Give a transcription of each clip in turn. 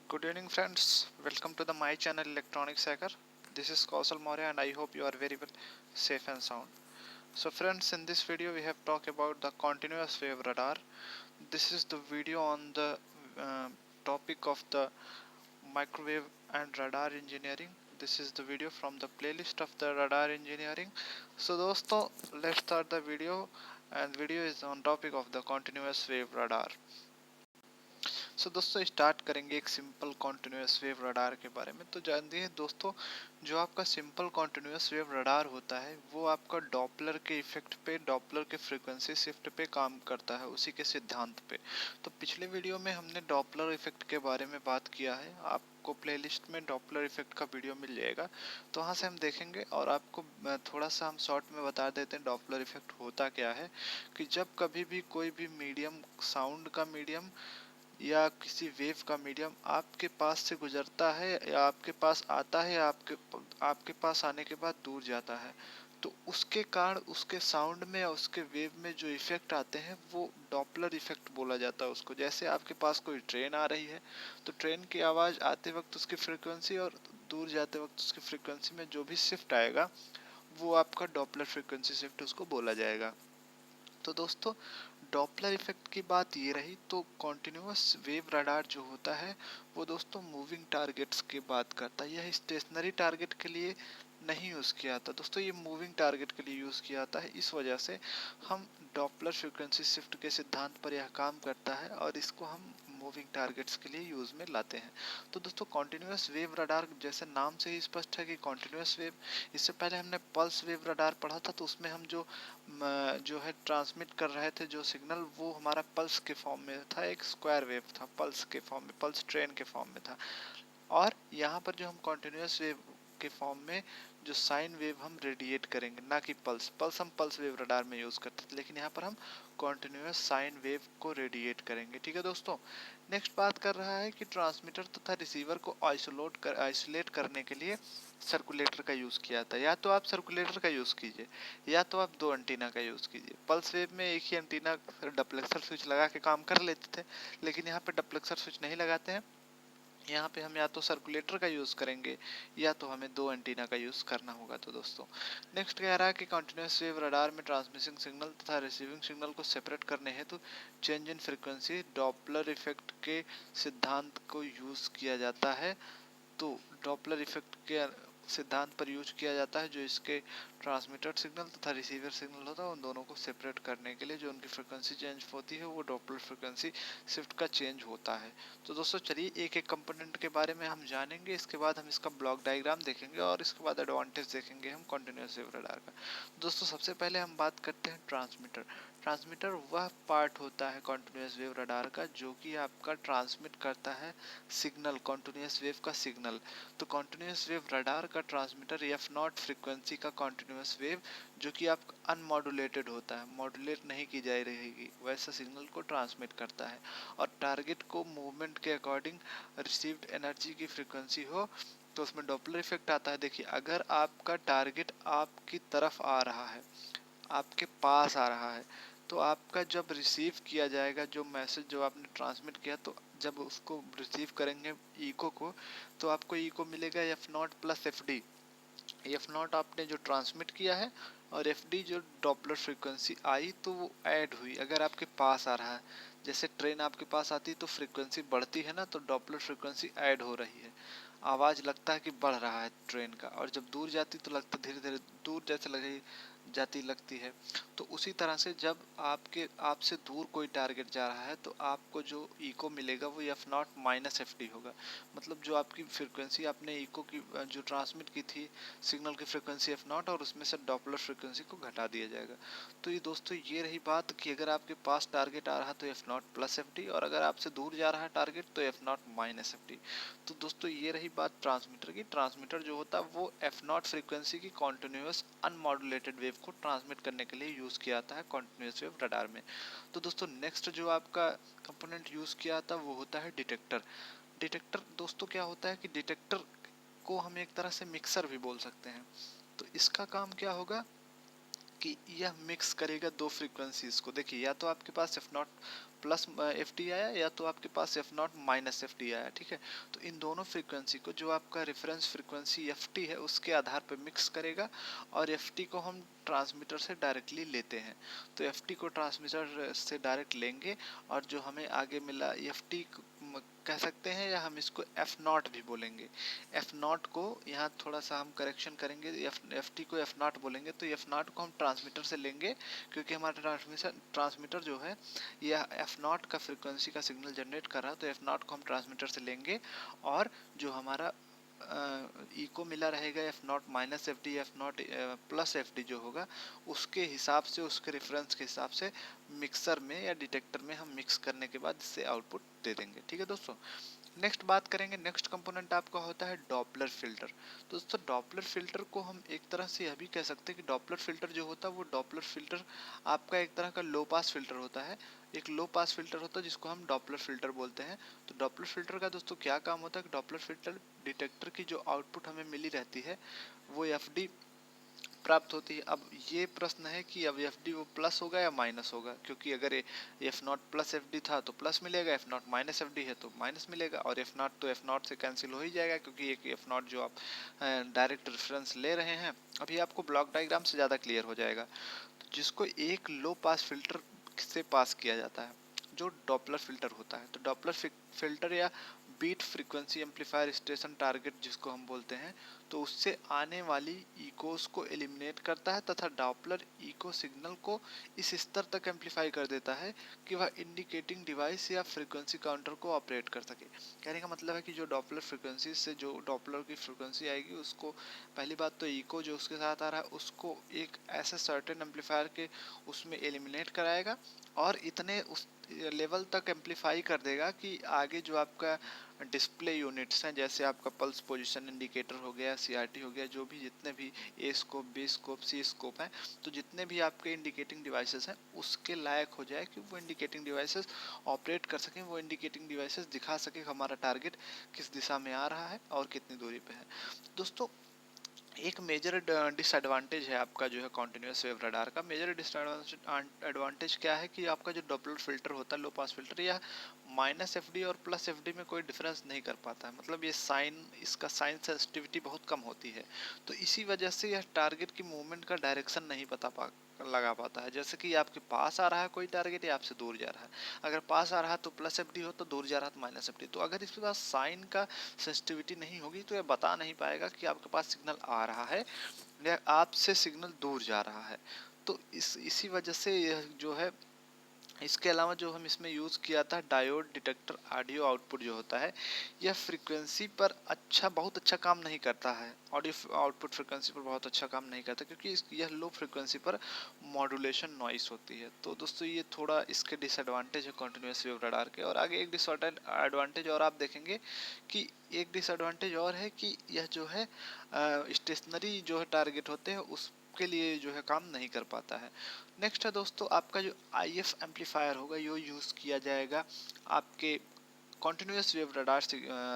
Good evening friends, welcome to my channel Electronics Hacker. This is Kausal Maurya and I hope you are very well safe and sound. So friends, in this video we have talked about the continuous wave radar. This is the video on the topic of the microwave and radar engineering. This is the video from the playlist of the radar engineering. So दोस्तों, let's start the video and video is on topic of the continuous wave radar. सो दोस्तों start करेंगे एक simple continuous wave radar के बारे में। तो जानते हैं दोस्तों, जो आपका सिंपल कॉन्टिन्यूस वेव रडार होता है वो आपका डॉपलर के इफेक्ट पे, डॉपलर के फ्रीक्वेंसी शिफ्ट पे काम करता है, उसी के सिद्धांत पे। तो पिछले वीडियो में हमने डॉपलर इफेक्ट के बारे में बात किया है, आपको प्लेलिस्ट में डॉपलर इफेक्ट का वीडियो मिल जाएगा, तो वहाँ से हम देखेंगे। और आपको थोड़ा सा हम शॉर्ट में बता देते हैं डॉपलर इफेक्ट होता क्या है। कि जब कभी भी कोई भी मीडियम, साउंड का मीडियम या किसी वेव का मीडियम आपके पास से गुजरता है या आपके पास आता है, आपके पास आने के बाद दूर जाता है, तो उसके कारण उसके साउंड में या उसके वेव में जो इफेक्ट आते हैं वो डॉपलर इफेक्ट बोला जाता है उसको। जैसे आपके पास कोई ट्रेन आ रही है तो ट्रेन की आवाज़ आते वक्त उसकी फ्रिक्वेंसी और दूर जाते वक्त उसकी फ्रिक्वेंसी में जो भी शिफ्ट आएगा वो आपका डॉपलर फ्रिक्वेंसी शिफ्ट उसको बोला जाएगा। तो दोस्तों, डॉपलर इफेक्ट की बात ये रही। तो कॉन्टिन्यूस वेव रडार जो होता है वो दोस्तों मूविंग टारगेट्स की बात करता है। यह स्टेशनरी टारगेट के लिए नहीं यूज़ किया जाता दोस्तों, ये मूविंग टारगेट के लिए यूज़ किया जाता है। इस वजह से हम डॉपलर फ्रीक्वेंसी शिफ्ट के सिद्धांत पर यह काम करता है और इसको हम मूविंग टारगेट्स के लिए यूज़ में लाते हैं। तो दोस्तों, कॉन्टिन्यूस वेव रडार जैसे नाम से ही स्पष्ट है कि कॉन्टिन्यूस वेव। इससे पहले हमने पल्स वेव रडार पढ़ा था, तो उसमें हम जो है ट्रांसमिट कर रहे थे जो सिग्नल, वो हमारा पल्स के फॉर्म में था, एक स्क्वायर वेव था, पल्स के फॉर्म में, पल्स ट्रेन के फॉर्म में था। और यहाँ पर जो हम कॉन्टिन्यूस वेव के फॉर्म में जो साइन वेव हम रेडिएट करेंगे, ना कि पल्स हम पल्स वेव रडार में यूज़ करते थे, लेकिन यहाँ पर हम कॉन्टिन्यूस साइन वेव को रेडिएट करेंगे। ठीक है दोस्तों, नेक्स्ट बात कर रहा है कि ट्रांसमीटर तथा रिसीवर को आइसोलेट करने के लिए सर्कुलेटर का यूज़ किया जाता है। या तो आप सर्कुलेटर का यूज़ कीजिए या तो आप दो एंटीना का यूज़ कीजिए। पल्स वेव में एक ही एंटीना डप्लेक्सर स्विच लगा के काम कर लेते थे, लेकिन यहाँ पे डप्लेक्सर स्विच नहीं लगाते हैं। यहाँ पे हम या तो सर्कुलेटर का यूज़ करेंगे या तो हमें दो एंटीना का यूज़ करना होगा। तो दोस्तों, नेक्स्ट कह रहा है कि कंटिन्यूस वेव रडार में ट्रांसमिटिंग सिग्नल तथा रिसीविंग सिग्नल को सेपरेट करने हेतु change in frequency Doppler effect के सिद्धांत को यूज़ किया जाता है। तो डॉपलर इफेक्ट के सिद्धांत पर यूज किया जाता है, जो इसके ट्रांसमीटर सिग्नल तथा रिसीवर सिग्नल होता है उन दोनों को सेपरेट करने के लिए जो उनकी फ्रिक्वेंसी चेंज होती है वो डॉपलर फ्रिक्वेंसी शिफ्ट का चेंज होता है। तो दोस्तों चलिए एक एक कंपोनेंट के बारे में हम जानेंगे, इसके बाद हम इसका ब्लॉक डायग्राम देखेंगे और इसके बाद एडवांटेज देखेंगे हम कॉन्टिन्यूस वेव रडार का। दोस्तों सबसे पहले हम बात करते हैं ट्रांसमीटर। ट्रांसमीटर वह पार्ट होता है कॉन्टिन्यूस वेव रडार का जो कि आपका ट्रांसमिट करता है सिग्नल, कॉन्टिन्यूस वेव का सिग्नल। तो कॉन्टिन्यूस वेव रडार का ट्रांसमीटर एफ नॉट फ्रिक्वेंसी का कॉन्टिन्यूस वेव जो कि आप अनमॉड्यूलेटेड होता है, मॉड्यूलेट नहीं की जा रहेगी, वैसा सिग्नल को ट्रांसमिट करता है। और टारगेट को मूवमेंट के अकॉर्डिंग रिसीव्ड एनर्जी की फ्रिक्वेंसी हो तो उसमें डॉपलर इफेक्ट आता है। देखिए, अगर आपका टारगेट आपकी तरफ आ रहा है, आपके पास आ रहा है, तो आपका जब रिसीव किया जाएगा जो मैसेज जो आपने ट्रांसमिट किया, तो जब उसको रिसीव करेंगे इको को, तो आपको इको मिलेगा F naught plus F D. F not आपने जो ट्रांसमिट किया है और एफ डी जो डॉपलर फ्रीक्वेंसी आई तो वो ऐड हुई अगर आपके पास आ रहा है। जैसे ट्रेन आपके पास आती है तो फ्रीक्वेंसी बढ़ती है ना, तो डॉपलर फ्रीक्वेंसी ऐड हो रही है, आवाज़ लगता है कि बढ़ रहा है ट्रेन का, और जब दूर जाती तो लगता धीरे धीरे दूर जैसे लगे जाती लगती है। तो उसी तरह से जब आपसे दूर कोई टारगेट जा रहा है तो आपको जो इको मिलेगा वो F naught minus F D होगा। मतलब जो आपकी फ्रिक्वेंसी आपने इको की जो ट्रांसमिट की थी सिग्नल की फ्रिक्वेंसी एफ नॉट, और उसमें से डॉपलर फ्रिक्वेंसी को घटा दिया जाएगा। तो ये दोस्तों ये रही बात कि अगर आपके पास टारगेट आ रहा है तो F naught plus F D, और अगर आपसे दूर जा रहा है टारगेट तो F naught minus F D. तो दोस्तों ये रही बात ट्रांसमीटर की। ट्रांसमीटर जो होता है वो एफ नॉट फ्रिक्वेंसी की कॉन्टिन्यूस अनमॉड्यूलेटेड वेव को ट्रांसमिट करने के लिए यूज़ किया जाता है कॉन्टिन्यूस वेव रडार में। तो दोस्तों नेक्स्ट जो आपका कंपोनेंट यूज़ किया जाता है वो होता है डिटेक्टर। डिटेक्टर दोस्तों क्या होता है कि डिटेक्टर को हम एक तरह से मिक्सर भी बोल सकते हैं। तो इसका काम क्या होगा कि यह मिक्स करेगा दो फ्रीक्वेंसीज को। देखिए, या तो आपके पास F naught plus F D आया या तो आपके पास F naught minus F D आया, ठीक है। तो इन दोनों फ्रीक्वेंसी को जो आपका रेफरेंस फ्रीक्वेंसी एफ टी है उसके आधार पर मिक्स करेगा और एफ टी को हम ट्रांसमीटर से डायरेक्टली लेते हैं। तो एफ टी को ट्रांसमीटर से डायरेक्ट लेंगे और जो हमें आगे मिला एफ टी कह सकते हैं या हम इसको एफ नॉट भी बोलेंगे। एफ नॉट को यहाँ थोड़ा सा हम करेक्शन करेंगे, एफ टी को एफ नॉट बोलेंगे तो एफ नॉट को हम ट्रांसमीटर से लेंगे क्योंकि हमारा ट्रांसमीटर जो है यह एफ नॉट का फ्रीक्वेंसी का सिग्नल जनरेट कर रहा है। तो एफ नॉट को हम ट्रांसमीटर से लेंगे और जो हमारा ई को मिला रहेगा F naught minus F D F naught plus F D जो होगा उसके हिसाब से, उसके रेफरेंस के हिसाब से मिक्सर में या डिटेक्टर में हम मिक्स करने के बाद इससे आउटपुट दे देंगे, ठीक है दोस्तों। नेक्स्ट बात करेंगे, नेक्स्ट कंपोनेंट आपका होता है डॉपलर फिल्टर। दोस्तों डॉपलर फिल्टर को हम एक तरह से यह भी कह सकते हैं कि डॉपलर फिल्टर जो होता है वो डॉपलर फिल्टर आपका एक तरह का लो पास फिल्टर होता है, एक लो पास फिल्टर होता है जिसको हम डॉपलर फिल्टर बोलते हैं। तो डॉपलर फिल्टर का दोस्तों क्या काम होता है कि डॉपलर फिल्टर डिटेक्टर की जो आउटपुट हमें मिली रहती है वो एफ डी प्राप्त होती है। अब ये प्रश्न है कि अब एफ डी वो प्लस होगा या माइनस होगा, क्योंकि अगर F naught plus F D था तो प्लस मिलेगा, F naught minus F D है तो माइनस मिलेगा, और एफ नॉट तो एफ नॉट से कैंसिल हो ही जाएगा क्योंकि एक एफ नॉट जो आप डायरेक्ट रेफरेंस ले रहे हैं। अभी आपको ब्लॉक डायग्राम से ज़्यादा क्लियर हो जाएगा। तो जिसको एक लो पास फिल्टर से पास किया जाता है जो डॉपलर फिल्टर होता है, तो डॉपलर फिल्टर या beat frequency amplifier station target जिसको हम बोलते हैं, तो उससे आने वाली इकोस को एलिमिनेट करता है तथा डॉपलर इको सिग्नल को इस स्तर तक एम्पलीफाई कर देता है कि वह इंडिकेटिंग डिवाइस या फ्रीक्वेंसी काउंटर को ऑपरेट कर सके। कहने का मतलब है कि जो डॉपलर फ्रीक्वेंसी से जो डॉपलर की फ्रीक्वेंसी आएगी उसको पहली बात तो इको जो उसके साथ आ रहा है उसको एक ऐसे सर्टेन एम्पलीफायर के उसमें एलिमिनेट कराएगा और इतने उस लेवल तक एम्पलीफाई कर देगा कि आगे जो आपका डिस्प्ले यूनिट्स हैं जैसे आपका पल्स पोजीशन इंडिकेटर हो गया, सीआरटी हो गया, जो भी जितने भी ए स्कोप, बी स्कोप, सी स्कोप हैं, तो जितने भी आपके इंडिकेटिंग डिवाइसेस हैं उसके लायक हो जाए कि वो इंडिकेटिंग डिवाइसेस ऑपरेट कर सकें, वो इंडिकेटिंग डिवाइसेस दिखा सके हमारा टारगेट किस दिशा में आ रहा है और कितनी दूरी पे है। दोस्तों एक मेजर डिसएडवांटेज है आपका जो है कॉन्टिन्यूस वेव रडार का। मेजर डिसएडवांटेज क्या है कि आपका जो डॉपलर फिल्टर होता है लो पास फिल्टर, या माइनस एफ डी और प्लस एफ डी में कोई डिफरेंस नहीं कर पाता है, मतलब ये इसका साइन सेंसिटिविटी बहुत कम होती है। तो इसी वजह से यह टारगेट की मूवमेंट का डायरेक्शन नहीं लगा पाता है। जैसे कि आपके पास आ रहा है कोई टारगेट या आपसे दूर जा रहा है, अगर पास आ रहा है तो प्लस एफ डी हो, तो दूर जा रहा है तो माइनस एफ डी। तो अगर इसके पास साइन का सेंसिटिविटी नहीं होगी तो यह बता नहीं पाएगा कि आपके पास सिग्नल आ रहा है या आपसे सिग्नल दूर जा रहा है। तो इसी वजह से यह जो है, इसके अलावा जो हम इसमें यूज़ किया था डायोड डिटेक्टर ऑडियो आउटपुट जो होता है, यह फ्रीक्वेंसी पर बहुत अच्छा काम नहीं करता है, ऑडियो आउटपुट फ्रीक्वेंसी पर बहुत अच्छा काम नहीं करता क्योंकि यह लो फ्रीक्वेंसी पर मॉड्यूलेशन नॉइस होती है। तो दोस्तों ये थोड़ा इसके डिसएडवांटेज है कॉन्टिन्यूस वेव रडार के। और आगे एक डिसएडवांटेज और आप देखेंगे कि एक डिसएडवांटेज और है कि यह जो है स्टेशनरी जो है टारगेट होते हैं उसके लिए जो है काम नहीं कर पाता है। नेक्स्ट है दोस्तों आपका जो IF एम्पलीफायर होगा यो यूज़ किया जाएगा आपके कॉन्टिन्यूस वेव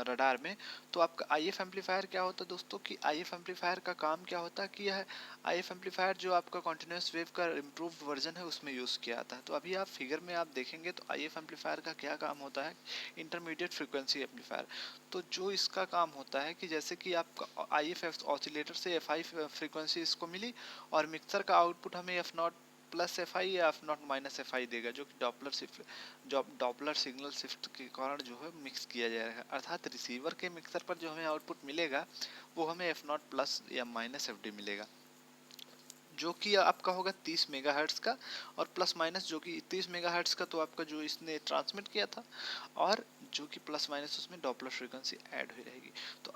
रडार में। तो आपका IF एम्पलीफायर क्या होता है दोस्तों कि IF एम्पलीफायर का काम क्या होता है कि यह IF एम्पलीफायर जो आपका कॉन्टिन्यूस वेव का इम्प्रूव वर्जन है उसमें यूज़ किया जाता है। तो अभी आप फिगर में आप देखेंगे तो IF एम्पलीफायर का क्या काम होता है, इंटरमीडिएट फ्रीक्वेंसी एम्पलीफायर। तो जो इसका काम होता है कि जैसे कि आपका IF ऑसिलेटर से FI फ्रीक्वेंसी इसको मिली और मिक्सर का आउटपुट हमें F naught plus F I या F naught minus F I देगा, जो कि डॉपलर सिग्नल शिफ्ट के कारण जो है मिक्स किया जाएगा। अर्थात रिसीवर के मिक्सर पर जो हमें आउटपुट मिलेगा वो हमें एफ नॉट प्लस या माइनस एफ डी मिलेगा, जो कि आपका होगा 30 मेगाहर्ट्ज़ का, और प्लस माइनस जो कि 30 मेगाहर्ट्ज़ का तो आपका जो इसने ट्रांसमिट किया था, और जो कि प्लस माइनस उसमें डॉपलर फ्रीक्वेंसी ऐड हुई रहेगी। तो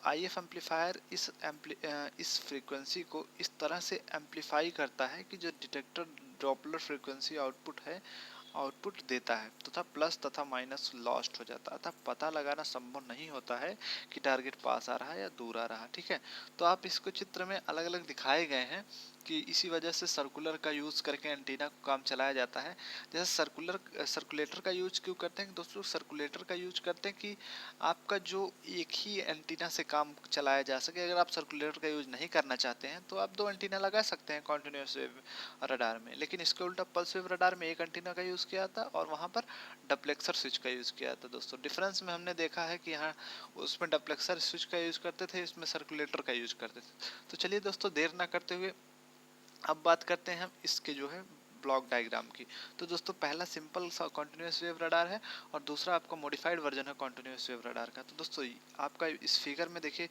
IF एम्पलीफायर इस फ्रीक्वेंसी को इस तरह से एम्पलीफाई करता है कि जो डिटेक्टर डॉपलर फ्रीक्वेंसी आउटपुट देता है तथा प्लस तथा माइनस लॉस्ट हो जाता है, अतः पता लगाना संभव नहीं होता है कि टारगेट पास आ रहा है या दूर आ रहा है। ठीक है, तो आप इसको चित्र में अलग अलग दिखाए गए हैं कि इसी वजह से सर्कुलर का यूज़ करके एंटीना को काम चलाया जाता है। जैसे सर्कुलेटर का यूज क्यों करते हैं दोस्तों? सर्कुलेटर का यूज करते हैं कि आपका जो एक ही एंटीना से काम चलाया जा सके। अगर आप सर्कुलेटर का यूज नहीं करना चाहते हैं तो आप 2 एंटीना लगा सकते हैं कॉन्टिन्यूस वेव रडार में, लेकिन इसके उल्टा पल्स वेव रडार में एक एंटीना का यूज़ किया था और वहाँ पर डप्लेक्सर स्विच का यूज़ किया था दोस्तों। डिफरेंस में हमने देखा है कि यहाँ उसमें डप्लेक्सर स्विच का यूज़ करते थे, इसमें सर्कुलेटर का यूज करते थे। तो चलिए दोस्तों, देर ना करते हुए अब बात करते हैं हम इसके जो है ब्लॉक डायग्राम की। तो दोस्तों, पहला सिंपल सा कॉन्टिन्यूस वेव रडार है और दूसरा आपका मॉडिफाइड वर्जन है कॉन्टिन्यूस वेव रडार का। तो दोस्तों, आपका इस फिगर में देखिए,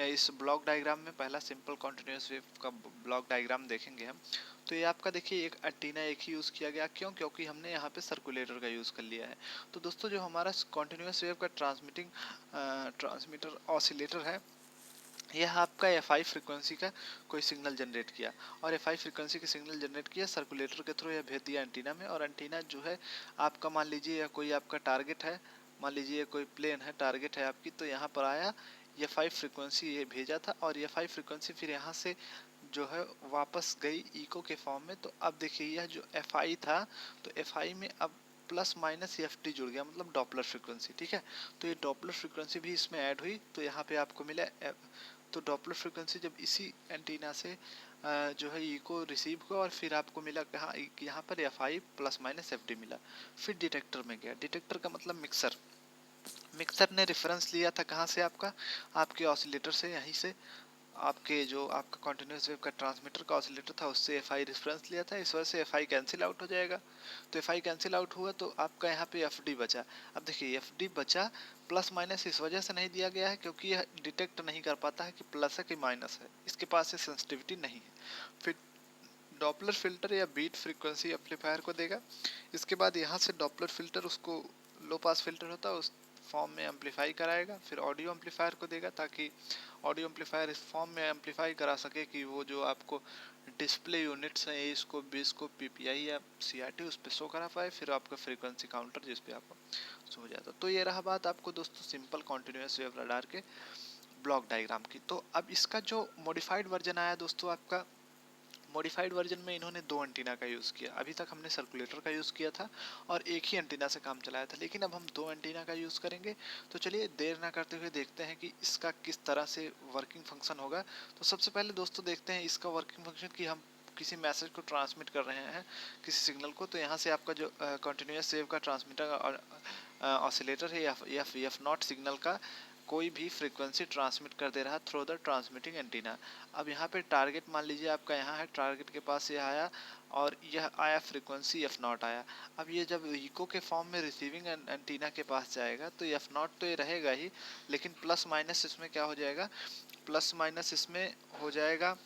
इस ब्लॉक डायग्राम में पहला सिंपल कॉन्टिन्यूस वेव का ब्लॉक डायग्राम देखेंगे हम। तो ये आपका देखिए एक एंटीना एक ही यूज़ किया गया। क्यों? क्योंकि हमने यहाँ पे सर्कुलेटर का यूज़ कर लिया है। तो दोस्तों, जो हमारा कॉन्टिन्यूस वेव का ट्रांसमीटर ऑसिलेटर है, यह आपका एफ आई फ्रिक्वेंसी का कोई सिग्नल जनरेट किया और एफ आई फ्रिक्वेंसी के सिग्नल जनरेट किया, सर्कुलेटर के थ्रू यह भेज दिया एंटीना में। और एंटीना जो है आपका, मान लीजिए या कोई आपका टारगेट है, मान लीजिए कोई प्लेन है, टारगेट है आपकी, तो यहाँ पर आया, एफ आई फ्रिक्वेंसी ये भेजा था और एफ आई फ्रिक्वेंसी फिर यहाँ से जो है वापस गई इको के फॉर्म में। तो अब देखिए, यह जो एफ आई था, तो एफ आई में अब प्लस माइनस एफ टी जुड़ गया, मतलब डॉपलर फ्रिक्वेंसी। ठीक है, तो ये डॉपलर फ्रिक्वेंसी भी इसमें ऐड हुई, तो यहाँ पे आपको मिला। तो डॉपलर फ्रिक्वेंसी जब इसी एंटीना से जो है इको रिसीव हुआ और फिर आपको मिला कहाँ, यहाँ पर F I plus minus F D मिला। फिर डिटेक्टर में गया। डिटेक्टर का मतलब मिक्सर। मिक्सर ने रेफरेंस लिया था कहाँ से? आपके ऑसिलेटर से, यहीं से आपके जो आपका कॉन्टिन्यूस वेव का ट्रांसमीटर का ऑसिलेटर था उससे एफ आई रेफरेंस लिया था। इस वजह से एफ आई कैंसिल आउट हो जाएगा। तो एफ आई कैंसिल आउट हुआ तो आपका यहाँ पे एफ डी बचा। अब देखिए, एफ डी बचा, प्लस माइनस इस वजह से नहीं दिया गया है क्योंकि यह डिटेक्ट नहीं कर पाता है कि प्लस है कि माइनस है, इसके पास ये सेंसिटिविटी नहीं है। फिर डॉपलर फिल्टर या बीट फ्रीक्वेंसी एम्पलीफायर को देगा। इसके बाद यहाँ से डॉपलर फिल्टर, उसको लो पास फिल्टर होता है, उस फॉर्म में एम्पलीफाई कराएगा। फिर ऑडियो एम्पलीफायर को देगा ताकि ऑडियो एम्पलीफायर इस फॉर्म में एम्पलीफाई करा सके कि वो जो आपको डिस्प्ले यूनिट्स हैं, ए स्कोप, बी स्कोप, पीपीआई या सीआरटी, उस पर शो करा पाए। फिर आपका फ्रीक्वेंसी काउंटर जिस पे आपको शो हो जाता। तो ये रहा बात आपको दोस्तों सिंपल कॉन्टिन्यूस वेव रडार के ब्लॉक डायग्राम की। तो अब इसका जो मॉडिफाइड वर्जन आया दोस्तों, आपका मॉडिफाइड वर्जन में इन्होंने 2 एंटीना का यूज़ किया। अभी तक हमने सर्कुलेटर का यूज़ किया था और एक ही एंटीना से काम चलाया था, लेकिन अब हम 2 एंटीना का यूज़ करेंगे। तो चलिए देर ना करते हुए देखते हैं कि इसका किस तरह से वर्किंग फंक्शन होगा। तो सबसे पहले दोस्तों देखते हैं इसका वर्किंग फंक्शन कि हम किसी मैसेज को ट्रांसमिट कर रहे हैं, किसी सिग्नल को। तो यहाँ से आपका जो कंटिन्यूस वेव का ट्रांसमीटर और ऑसिलेटर है, एफ नॉट सिग्नल का कोई भी फ्रीक्वेंसी ट्रांसमिट कर दे रहा थ्रू द ट्रांसमिटिंग एंटीना। अब यहाँ पे टारगेट मान लीजिए आपका यहाँ है, टारगेट के पास ये आया और यह आया फ्रीक्वेंसी एफ नॉट आया। अब ये जब इको के फॉर्म में रिसीविंग एंटीना के पास जाएगा तो एफ नॉट तो ये रहेगा ही, लेकिन प्लस माइनस इसमें क्या हो जाएगा, प्लस माइनस इसमें हो जाएगा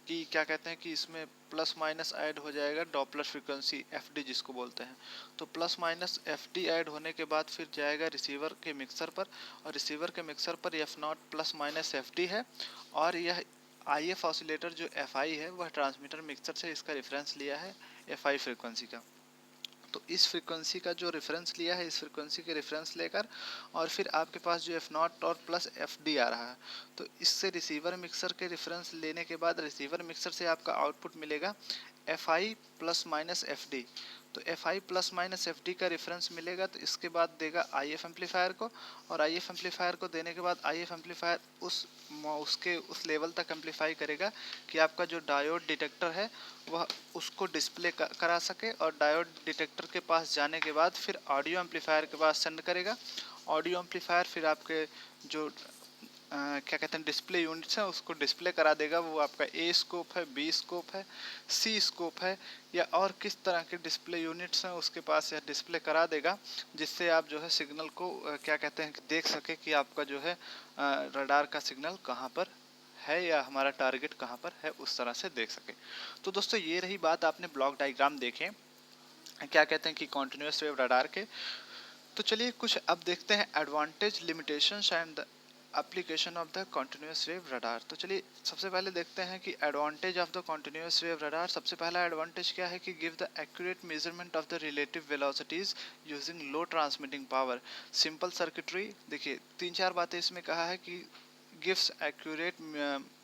कि क्या कहते हैं कि इसमें प्लस माइनस ऐड हो जाएगा डॉपलर फ्रीक्वेंसी एफ डी जिसको बोलते हैं। तो plus minus F D add होने के बाद फिर जाएगा रिसीवर के मिक्सर पर, और रिसीवर के मिक्सर पर F naught plus minus F D है। और यह आई एफ ऑसिलेटर जो एफ आई है वह ट्रांसमीटर मिक्सर से इसका रेफरेंस लिया है एफ आई फ्रिक्वेंसी का। तो इस फ्रीक्वेंसी का जो रेफरेंस लिया है, इस फ्रीक्वेंसी के रेफरेंस लेकर और फिर आपके पास जो एफ नॉट और प्लस एफ डी आ रहा है, तो इससे रिसीवर मिक्सर के रेफरेंस लेने के बाद रिसीवर मिक्सर से आपका आउटपुट मिलेगा F I plus minus F D. तो F I plus minus F D का रेफरेंस मिलेगा तो इसके बाद देगा आई एफ एम्पलीफायर को, और आई एफ एम्पलीफायर को देने के बाद आई एफ एम्पलीफायर उस लेवल तक एम्पलीफाई करेगा कि आपका जो डायोड डिटेक्टर है वह उसको डिस्प्ले करा सके, और डायोड डिटेक्टर के पास जाने के बाद फिर ऑडियो एम्पलीफायर के पास सेंड करेगा। ऑडियो एम्पलीफायर फिर आपके जो क्या कहते हैं डिस्प्ले यूनिट्स हैं उसको डिस्प्ले करा देगा। वो आपका ए स्कोप है, बी स्कोप है, सी स्कोप है, या और किस तरह के डिस्प्ले यूनिट्स हैं उसके पास यह डिस्प्ले करा देगा, जिससे आप जो है सिग्नल को क्या कहते हैं देख सके कि आपका जो है रडार का सिग्नल कहाँ पर है या हमारा टारगेट कहाँ पर है, उस तरह से देख सके। तो दोस्तों, ये रही बात, आपने ब्लॉक डायग्राम देखे क्या कहते हैं कि कॉन्टिन्यूस वेव रडार के। तो चलिए कुछ अब देखते हैं advantage, limitations and application of the continuous wave radar. तो चलिए सबसे पहले देखते हैं कि advantage of the continuous wave radar. सबसे पहला एडवांटेज क्या है कि give the accurate measurement of the relative velocities using low transmitting power, simple circuitry. देखिए 3-4 बातें इसमें कहा है कि गिव्स एक्यूरेट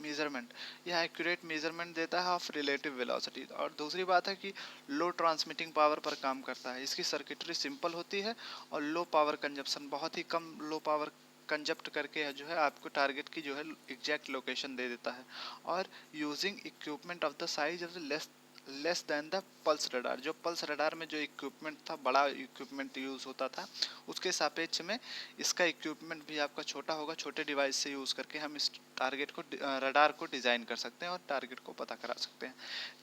मेजरमेंट, यह एक्यूरेट मेजरमेंट देता है ऑफ रिलेटिव वेलोसिटी। और दूसरी बात है कि लो ट्रांसमिटिंग पावर पर काम करता है, इसकी सर्किटरी सिंपल होती है और लो पावर कंजप्शन, बहुत ही कम लो पावर कंजप्ट करके जो है आपको टारगेट की जो है एग्जैक्ट लोकेशन दे देता है। और using equipment of the size of the less than the pulse radar, जो पल्स रडार में जो इक्विपमेंट था, बड़ा इक्विपमेंट यूज़ होता था, उसके सापेक्ष में इसका इक्विपमेंट भी आपका छोटा होगा। छोटे डिवाइस से यूज़ करके हम इस टारगेट को रडार को डिज़ाइन कर सकते हैं और टारगेट को पता करा सकते हैं।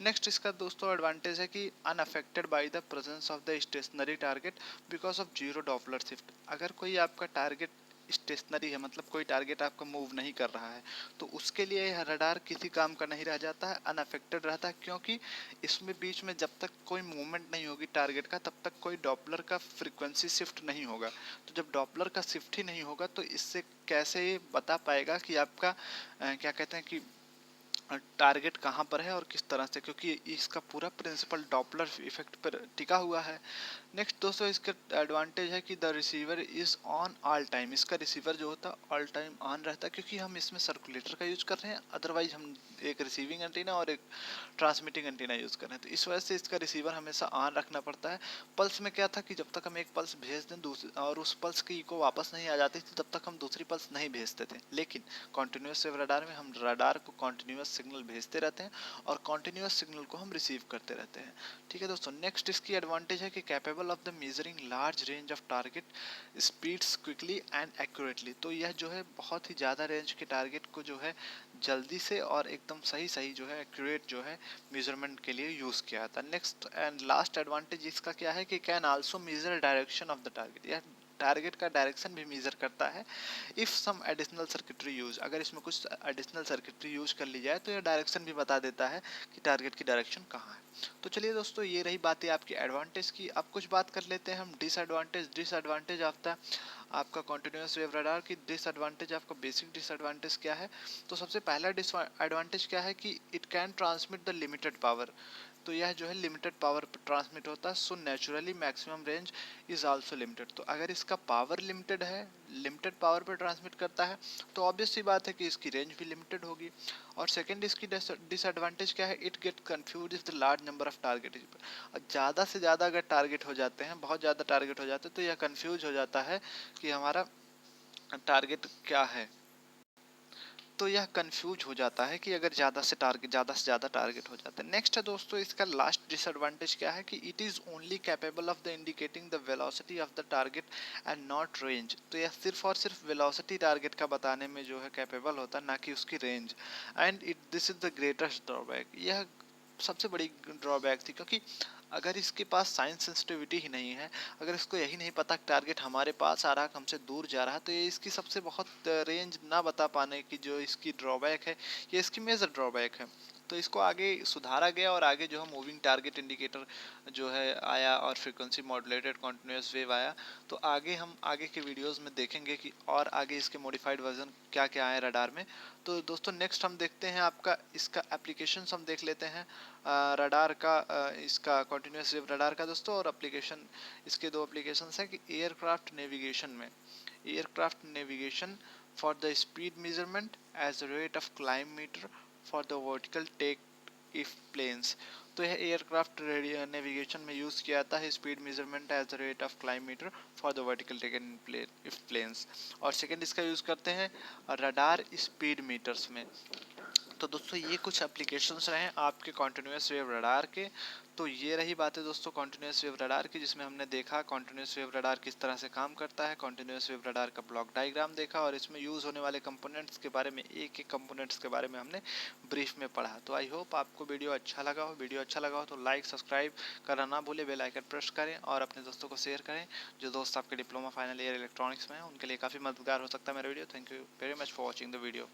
नेक्स्ट इसका दोस्तों एडवांटेज है कि unaffected by the presence of the stationary target because of zero Doppler shift. अगर कोई आपका टारगेट स्टेशनरी है, मतलब कोई टारगेट आपका मूव नहीं कर रहा है, तो उसके लिए यह रडार किसी काम का नहीं रह जाता है, अनअफेक्टेड रहता है, क्योंकि इसमें बीच में जब तक कोई मूवमेंट नहीं होगी टारगेट का, तब तक कोई डॉपलर का फ्रीक्वेंसी शिफ्ट नहीं होगा। तो जब डॉपलर का शिफ्ट ही नहीं होगा तो इससे कैसे ये बता पाएगा कि आपका क्या कहते हैं कि टारगेट कहाँ पर है और किस तरह से, क्योंकि इसका पूरा प्रिंसिपल डॉपलर इफेक्ट पर टिका हुआ है। नेक्स्ट दोस्तों इसका एडवांटेज है कि the receiver is on all time, इसका रिसीवर जो होता है ऑल टाइम ऑन रहता है, क्योंकि हम इसमें सर्कुलेटर का यूज़ कर रहे हैं, अदरवाइज हम एक रिसीविंग एंटीना और एक ट्रांसमिटिंग एंटीना यूज़ कर रहे हैं, तो इस वजह से इसका रिसीवर हमेशा ऑन रखना पड़ता है। पल्स में क्या था कि जब तक हम एक पल्स भेज दें दूसरी और उस पल्स की को वापस नहीं आ जाती थी, तब तक हम दूसरी पल्स नहीं भेजते थे। लेकिन कॉन्टिन्यूस वेव रडार में हम रडार को कॉन्टिन्यूस सिग्नल भेजते रहते हैं और कॉन्टिन्यूस सिग्नल को हम रिसीव करते रहते हैं। ठीक है दोस्तों, नेक्स्ट इसकी एडवांटेज है कि capable of the measuring large range of target speeds quickly and accurately. तो यह जो है बहुत ही ज़्यादा रेंज के टारगेट को जो है जल्दी से और एकदम सही सही जो है एक्यूरेट जो है मेजरमेंट के लिए यूज़ किया था। नेक्स्ट एंड लास्ट एडवांटेज इसका क्या है कि can also measure direction of the target, यह टारगेट का डायरेक्शन भी मेजर करता है। If some additional circuitry use, अगर इसमें कुछ एडिशनल सर्किटरी यूज कर ली जाए तो यह डायरेक्शन भी बता देता है कि टारगेट की डायरेक्शन कहाँ है। तो चलिए दोस्तों, ये रही बातें आपकी एडवांटेज की। अब कुछ बात कर लेते हैं हम डिसएडवांटेज ऑफ द आपका कॉन्टिन्यूस वेव रडार की। डिसएडवांटेज, आपका बेसिक डिसएडवांटेज क्या है? तो सबसे पहला डिसएडवांटेज क्या है कि it can transmit the limited power, तो यह जो है लिमिटेड पावर ट्रांसमिट होता है। So naturally maximum range is also limited, तो अगर इसका पावर लिमिटेड है, लिमिटेड पावर पर ट्रांसमिट करता है, तो ऑब्वियस सी बात है कि इसकी रेंज भी लिमिटेड होगी। और सेकंड इसकी डिसएडवांटेज क्या है? It get confuse if the large number of target, ज़्यादा से ज़्यादा अगर टारगेट हो जाते हैं, बहुत ज़्यादा टारगेट हो जाते हैं, तो यह कंफ्यूज हो जाता है कि हमारा टारगेट क्या है। तो यह कंफ्यूज हो जाता है कि अगर ज़्यादा से ज़्यादा टारगेट हो जाता है। नेक्स्ट है दोस्तों इसका लास्ट डिसएडवांटेज क्या है कि it is only capable of the indicating the velocity of the target and not range, तो यह सिर्फ और सिर्फ वेलोसिटी टारगेट का बताने में जो है कैपेबल होता है, ना कि उसकी range. And it this is the greatest drawback, यह सबसे बड़ी ड्रॉबैक थी, क्योंकि अगर इसके पास साइंस सेंसिटिविटी ही नहीं है, अगर इसको यही नहीं पता टारगेट हमारे पास आ रहा है, हमसे दूर जा रहा है, तो ये इसकी सबसे बहुत रेंज ना बता पाने की जो इसकी ड्रॉबैक है, ये इसकी मेजर ड्रॉबैक है। तो इसको आगे सुधारा गया और आगे जो है मूविंग टारगेट इंडिकेटर जो है आया और फ्रीक्वेंसी मॉड्यूलेटेड कॉन्टिन्यूस वेव आया। तो आगे हम आगे के वीडियोस में देखेंगे कि और आगे इसके मॉडिफाइड वर्जन क्या क्या आए रडार में। तो दोस्तों नेक्स्ट हम देखते हैं आपका इसका एप्लीकेशन हम देख लेते हैं रडार का, इसका कॉन्टिन्यूस वेव रडार का दोस्तों। और एप्लीकेशन इसके दो एप्लीकेशन हैं कि एयरक्राफ्ट नेविगेशन में, aircraft navigation for the speed measurement as rate of climb meter for the vertical take off planes. तो यह एयरक्राफ्ट नेविगेशन में यूज़ किया जाता है speed measurement as rate of climb meter for the vertical take off planes. और second इसका यूज़ करते हैं रडार स्पीड मीटर्स में। तो दोस्तों ये कुछ एप्लीकेशंस रहे आपके कॉन्टिन्यूस वेव रडार के। तो ये रही बातें दोस्तों कॉन्टिन्यूस वेव रडार की, जिसमें हमने देखा कॉन्टिन्यूस वेव रडार किस तरह से काम करता है, कॉन्टिन्यूस वेव रडार का ब्लॉक डायग्राम देखा और इसमें यूज़ होने वाले कंपोनेंट्स के बारे में, एक एक कंपोनेंट्स के बारे में हमने ब्रीफ में पढ़ा। तो आई होप आपको वीडियो अच्छा लगा हो। वीडियो अच्छा लगा हो तो लाइक सब्सक्राइब करना ना भूलें, बेल आइकन प्रेस करें और अपने दोस्तों को शेयर करें। जो दोस्त आपके डिप्लोमा फाइनल ईयर इलेक्ट्रॉनिक्स में हैं उनके लिए काफ़ी मददगार हो सकता है मेरा video. Thank you very much for watching the video.